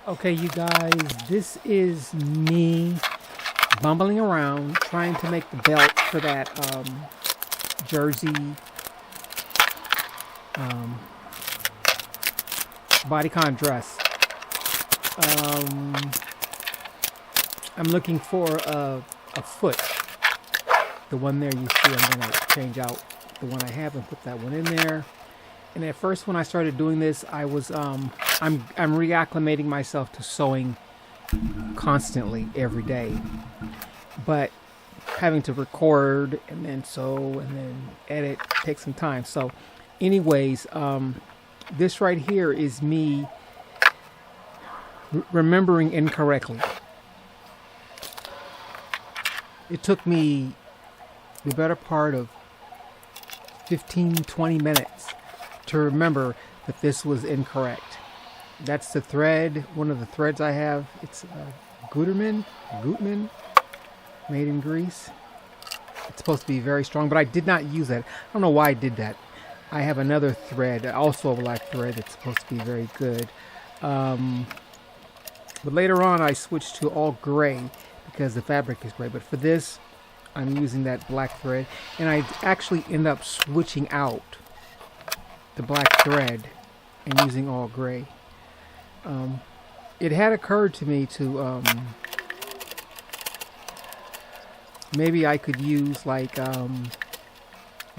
Okay, you guys, this is me bumbling around trying to make the belt for that jersey um, bodycon dress. Um, I'm looking for a foot. The one there you see, I'm going to change out the one I have and put that one in there. And at first, when I started doing this, I was I'm reacclimating myself to sewing constantly every day, but having to record and then sew and then edit takes some time. So, anyways, this right here is me remembering incorrectly. It took me the better part of 15-20 minutes to remember that this was incorrect. That's the thread, one of the threads I have. It's Gutman, made in Greece. It's supposed to be very strong, but I did not use that. I don't know why I did that. I have another thread, also a black thread, that's supposed to be very good. But later on I switched to all gray because the fabric is gray. But for this, I'm using that black thread, and I actually end up switching out the black thread and using all gray. It had occurred to me to maybe I could use like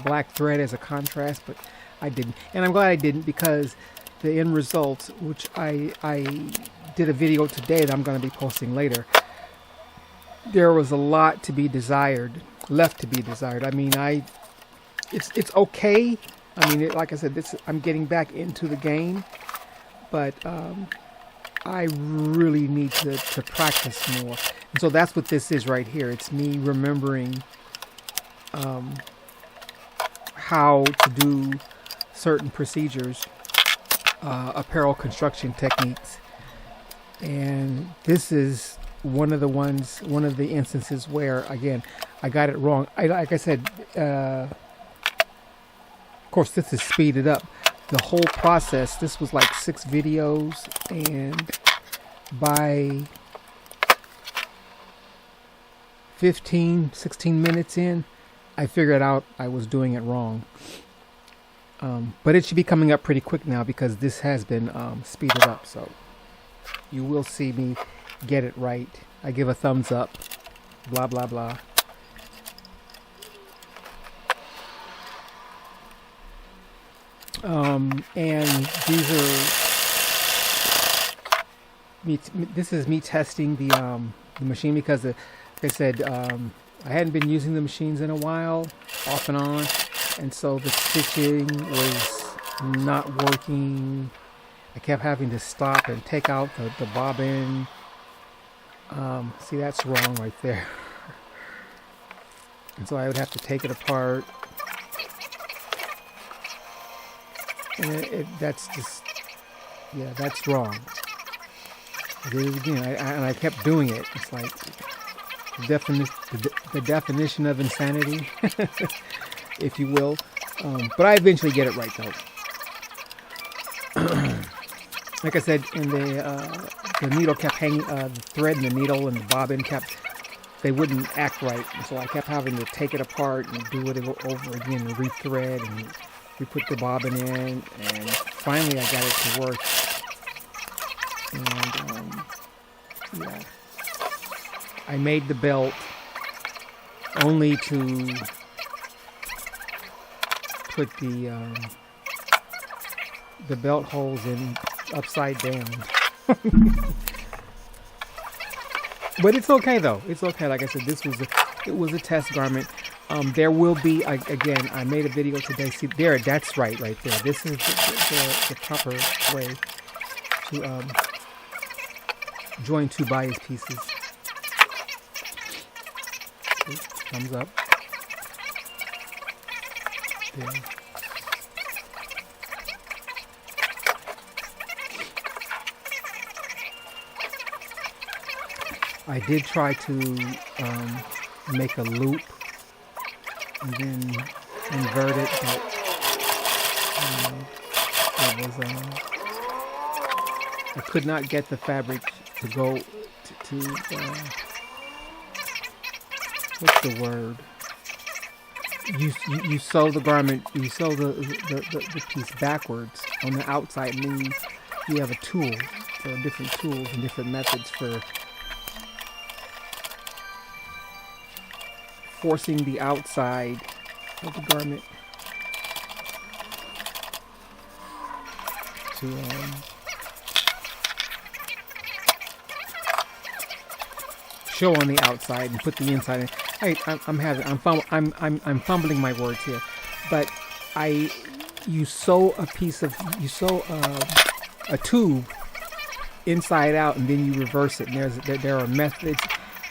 black thread as a contrast, but I didn't, and I'm glad I didn't, because the end result, which I did a video today that I'm going to be posting later, there was a lot to be desired, left to be desired. I mean, it's okay. I mean, like I said, I'm getting back into the game, but I really need to practice more. And so that's what this is right here. It's me remembering how to do certain procedures, apparel construction techniques. And this is one of the instances where, again, I got it wrong. Like I said, of course, this is speeded up. The whole process, this was like 6 videos, and by 15-16 minutes in, I figured out I was doing it wrong. But it should be coming up pretty quick now because this has been speeded up, so you will see me get it right. I give a thumbs up, blah blah blah. And these are me. This is me testing the machine because, like I said, I hadn't been using the machines in a while, off and on, and so the stitching was not working. I kept having to stop and take out the bobbin. See, that's wrong right there. And so I would have to take it apart. And that's just, yeah, that's wrong. I did it again, and I kept doing it. It's like the definition of insanity, if you will. But I eventually get it right, though. Like I said, and the needle kept hanging, the thread and the needle and the bobbin they wouldn't act right. And so I kept having to take it apart and do it over again, and rethread and put the bobbin in, and finally I got it to work. And yeah, I made the belt only to put the belt holes in upside down. But it's okay though. It's okay. Like I said, it was a test garment. There will be, again, I made a video today. See, there, that's right there. This is the proper way to join 2 bias pieces. Okay, thumbs up. There. I did try to make a loop and then invert it, but it was, I could not get the fabric to go to what's the word? You sew the garment, you sew the piece backwards on the outside, and then you have a tool. There are different tools and different methods for forcing the outside of the garment to show on the outside and put the inside in. I'm fumbling my words here, but you sew a tube inside out, and then you reverse it. And there are methods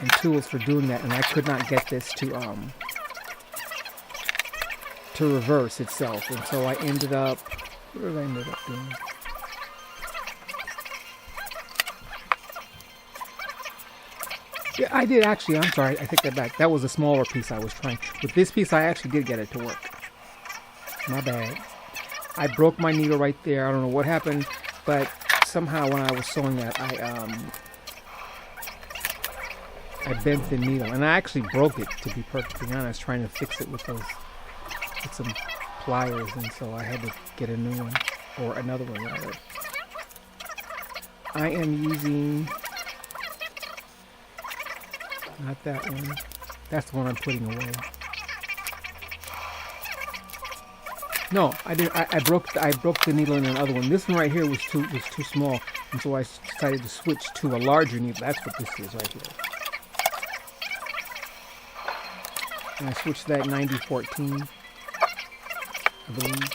and tools for doing that, and I could not get this to reverse itself, and so I ended up. What did I end up doing? Yeah, I did actually. I'm sorry. I take that back. That was a smaller piece I was trying. With this piece, I actually did get it to work. My bad. I broke my needle right there. I don't know what happened, but somehow when I was sewing that, I bent the needle, and I actually broke it, to be perfectly honest, trying to fix it with some pliers, and so I had to get a new one, or another one rather. I am using, not that one, that's the one I'm putting away. No, I didn't. I broke the needle in another one. This one right here was too small, and so I decided to switch to a larger needle. That's what this is right here. And I switched that 90-14, I believe.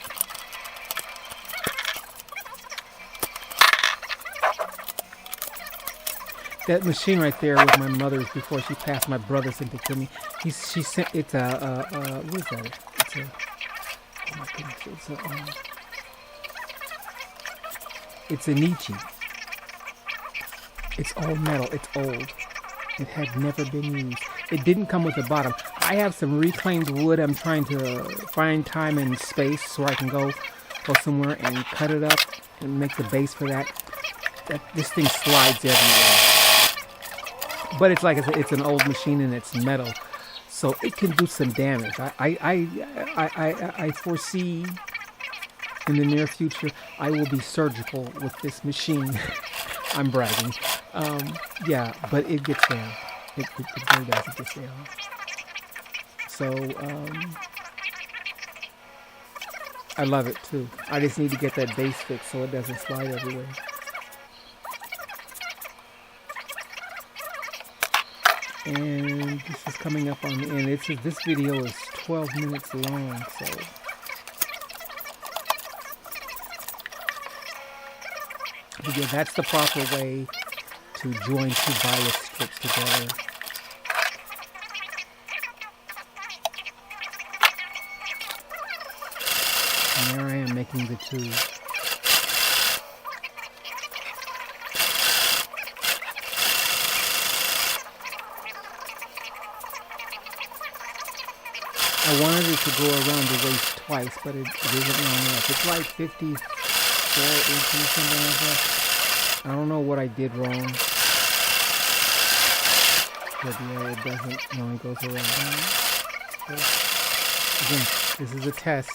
That machine right there was my mother's before she passed. My brother sent it to me. She sent it's a what is that? It's a, oh my goodness, it's a Nietzsche. It's all metal. It's old. It had never been used. It didn't come with a bottom. I have some reclaimed wood. I'm trying to find time and space so I can go somewhere and cut it up and make the base for that. This thing slides everywhere. But it's like it's an old machine and it's metal, so it can do some damage. I foresee in the near future I will be surgical with this machine. I'm bragging. Yeah, but it gets down. It really does. It gets down. So I love it too. I just need to get that base fixed so it doesn't slide everywhere. And this is coming up on the end. This video is 12 minutes long, so but yeah, that's the proper way to join two bias strips together. And there I am making the two. I wanted it to go around the waist twice, but it isn't long enough. It's like 54 inches, something like that. I don't know what I did wrong. But yeah, it doesn't. It only goes around. But again, this is a test.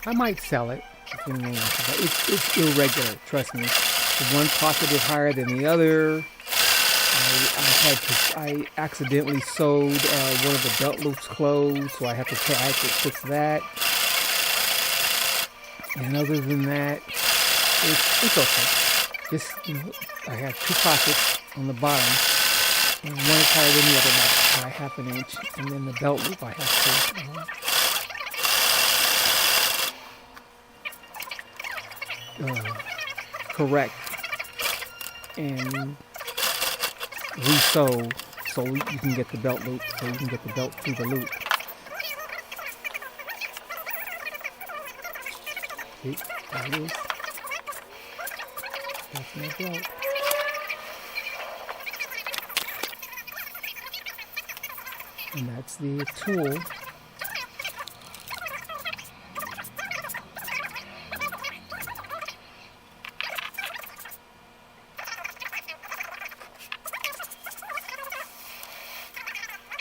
I might sell it. It's irregular, trust me. The one pocket is higher than the other. I accidentally sewed one of the belt loops closed, so I have to fix that. And other than that, it's okay. Just, I have two pockets on the bottom, and one is higher than the other by half an inch, and then the belt loop I have to correct and re-sew so you can get the belt loop, so you can get the belt through the loop. See, there it is. That's my belt. And that's the tool.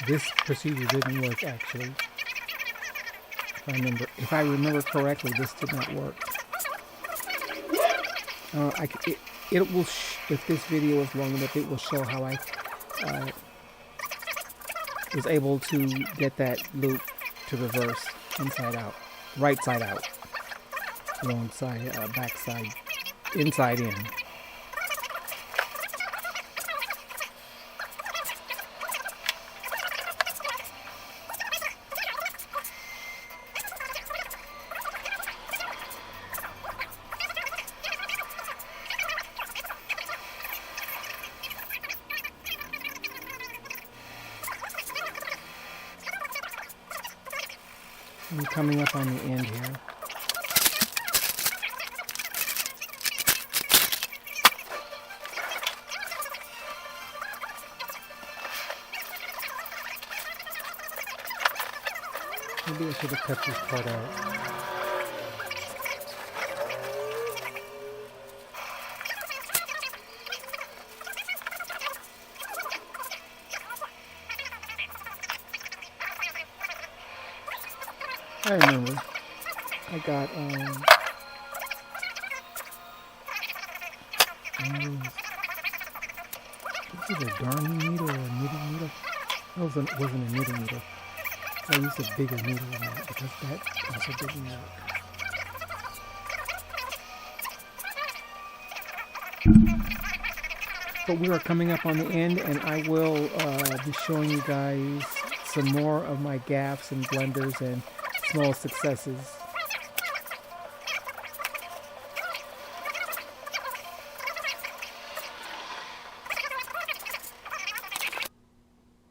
this procedure didn't work actually. If I remember correctly, this did not work. It will if this video is long enough, it will show how I was able to get that loop to reverse inside out, right side out, wrong side, back side, inside in. I'm coming up on the end here. Maybe I should have cut this part out. I remember. I got was it a darning needle or a knitting needle? That wasn't a knitting needle. I used a bigger needle than that because that also didn't work. But we are coming up on the end, and I will be showing you guys some more of my gaffes and blunders and small successes.